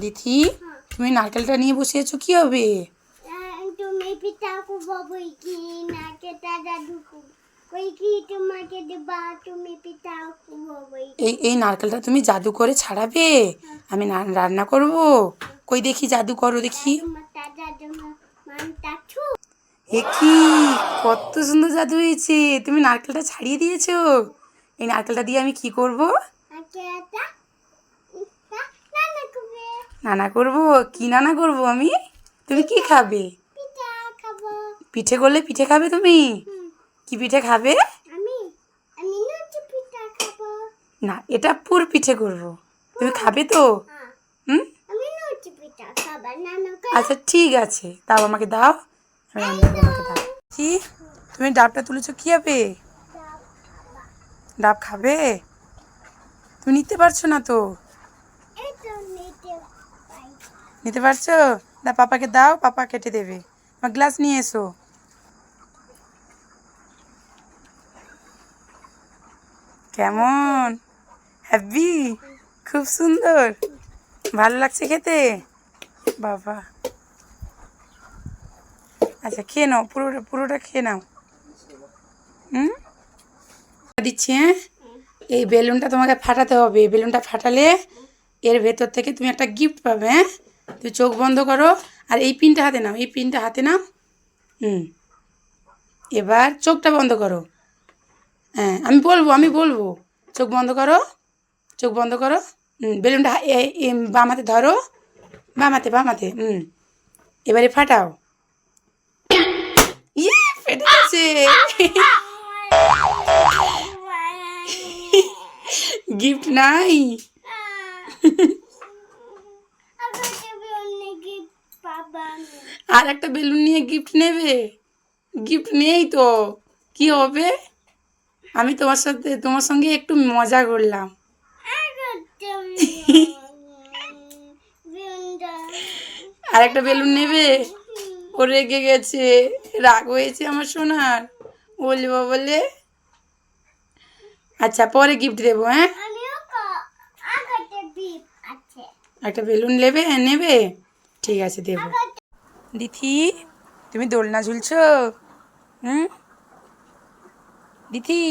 দিথি, তুমি নারকেলটা নিয়ে বসে আছো, কি হবে? তুমি পিঠা খাবো কি নারকেলটা দাদু কই কি তোমাকে দেবা তুমি পিঠা খাবো এই নারকেলটা তুমি জাদু করে ছাড়াবে? আমি রান্না করব। কই দেখি, জাদু করো দেখি। এ কি, কত সুন্দর জাদু হয়েছে! তুমি নারকেলটা ছাড়িয়ে দিয়েছো। এই নারকেলটা দিয়ে আমি কি করব? নানা করব। কি নানা করব আমি? তুমি কি খাবে? পিঠে করলে পিঠে খাবে তুমি? কি পিঠে খাবে? না, এটা পুর পিঠে করব। তুমি খাবে তো? হুম, আচ্ছা ঠিক আছে, তাও আমাকে দাও। আমি রান্না করে আমাকে দাও। কি, তুমি ডাবটা তুলেছো, কি হবে? ডাব খাবে? তুমি নিতে পারছো না তো। নিতে পারছো না? পাপাকে দাও, পাপা কেটে দেবে। আমার গ্লাস নিয়ে এসো। কেমন হ্যাপি? খুব সুন্দর, ভালো লাগছে খেতে? বাবা, আচ্ছা খেয়ে নাও, পুরোটা পুরোটা খেয়ে নাও। হুম, দিচ্ছি। হ্যাঁ, এই বেলুনটা তোমাকে ফাটাতে হবে। এই বেলুনটা ফাটালে এর ভেতর থেকে তুমি একটা গিফট পাবে। হ্যাঁ, তুমি চোখ বন্ধ করো, আর এই পিনটা হাতে নাও, এই পিনটা হাতে নাও। হুম, এবার চোখটা বন্ধ করো। হ্যাঁ, আমি বলবো। চোখ বন্ধ করো, চোখ বন্ধ করো। বেলুনটা বাম হাতে ধরো, বাম হাতে, বাম হাতে। এবারে ফাটাও। ইয়ে, ফেটে গেছে। গিফট নাই? আর একটা বেলুন নিয়ে গিফট নেবে? গিফট নেই তো কি হবে? আমি তোমার সঙ্গে একটু মজা করলাম। আর একটা বেলুন নেবে? ও রেগে গেছে, রাগ হয়েছে আমার সোনার, বলবো বলে। আচ্ছা, পরে গিফট দেবো। হ্যাঁ, একটা বেলুন নেবে নেবে? ঠিক আছে, দেবো। দিথি, তুমি দোলনা ঝুলছো? হুম, দিথি,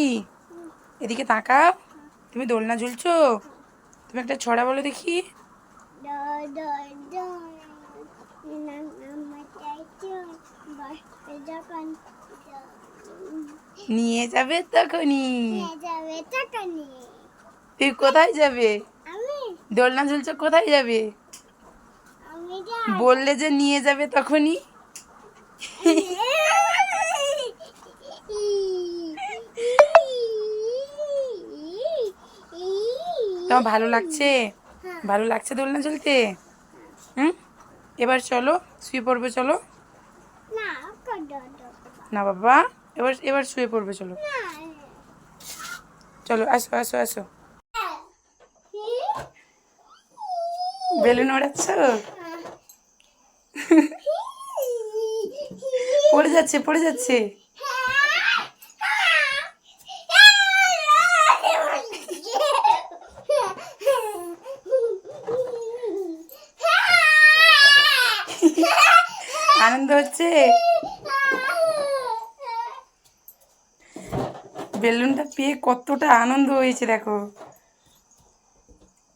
এদিকে তাকাও। তুমি দোলনা ঝুলছো? তুমি একটা ছড়া বলো দেখি। নিয়ে যাবে তখনই। তুই কোথায় যাবে? দোলনা ঝুলছো, কোথায় যাবে? বললে যে নিয়ে যাবে তখনই। তোমার ভালো লাগছে? ভালো লাগছে দোলনা ঝুলতে? হুম, এবার চলো, শুয়ে পড়বে, চলো। না বাবা, এবার এবার শুয়ে পড়বে, চলো। চলো, আসো আসো আসো। বেলুন ওড়াচ্ছ? পড়ে যাচ্ছে, পড়ে যাচ্ছে। আনন্দ হচ্ছে? বেলুনটা পেয়ে কতটা আনন্দ হয়েছে দেখো,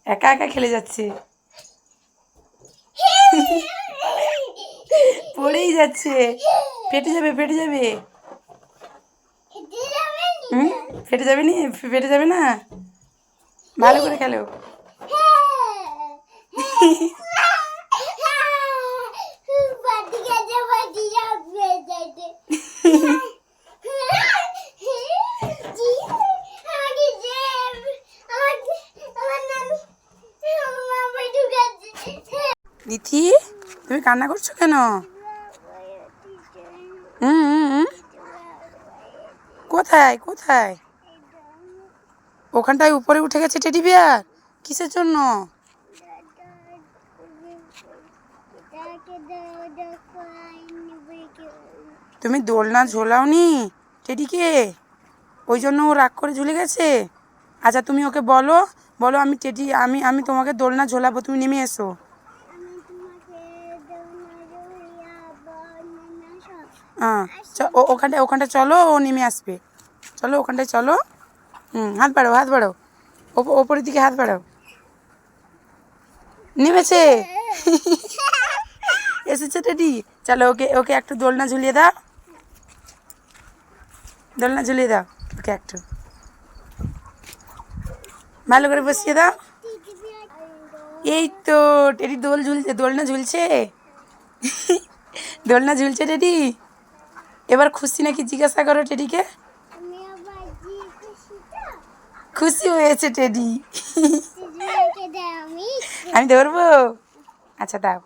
একা একা খেলে যাচ্ছে। পড়েই যাচ্ছে, ফেটে যাবে, ফেটে যাবে। ফেটে যাবে নি? ফেটে যাবে না? ভালো করে খেলো। দিথি, তুমি কান্না করছো কেন? কোথায় কোথায়? ওখানটায় উপরে উঠে গেছে টেডি বিয়ার? কিসের জন্য? তুমি দোলনা ঝোলাওনি টেডিকে, ওই জন্য ও রাগ করে ঝুলে গেছে। আচ্ছা, তুমি ওকে বলো, বলো আমি টেডি, আমি তোমাকে দোলনা ঝোলাবো, তুমি নেমে এসো। হ্যাঁ ওখানটায় চলো, ও নেমে আসবে। চলো ওখানটায় চলো। হাত বাড়াও, হাত বাড়াও, ওপরের দিকে হাত বাড়াও। নেমেছে। এসেছে টেডি। চলো ওকে ওকে একটু দোলনা ঝুলিয়ে দাও, দোলনা ঝুলিয়ে দাও ওকে একটু, ভালো করে বসিয়ে দাও। এই তো টেডি দোলনা ঝুলছে। দোলনা ঝুলছে টেডি। এবার খুশি নাকি জিজ্ঞাসা করো টেডিকে। আমি আবার খুশি তো খুশি হয়েছে টেডি। দিদিকে দাও আমি আমি ধরবো? আচ্ছা দাও।